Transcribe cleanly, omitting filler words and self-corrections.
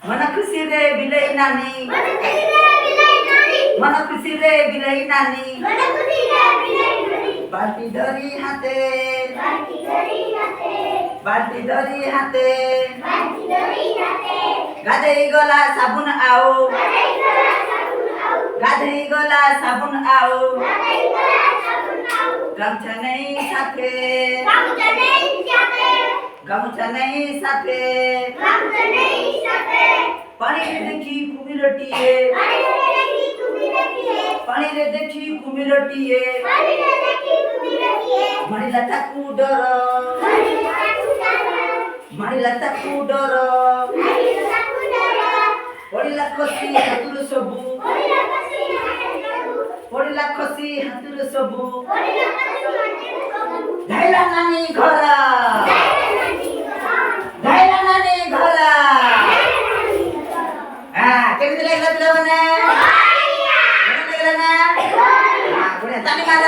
मन खुसी रे बिलै नानी मन खुसी रे बिलै नानी बाल्टी धरी हाते गाधै गला साबुन आओ गामछा नै साथे पानीले देखि कुमिरटिए मारिला ताकु डर पडिला खसी हातुर सबु धाइला नानी घर केମିତି ଲାଗିଲା ପିଲାମାନେ? ଭଲ ଲାଗିଲା ନା? ବଢିଆ ତାଳି ମାର।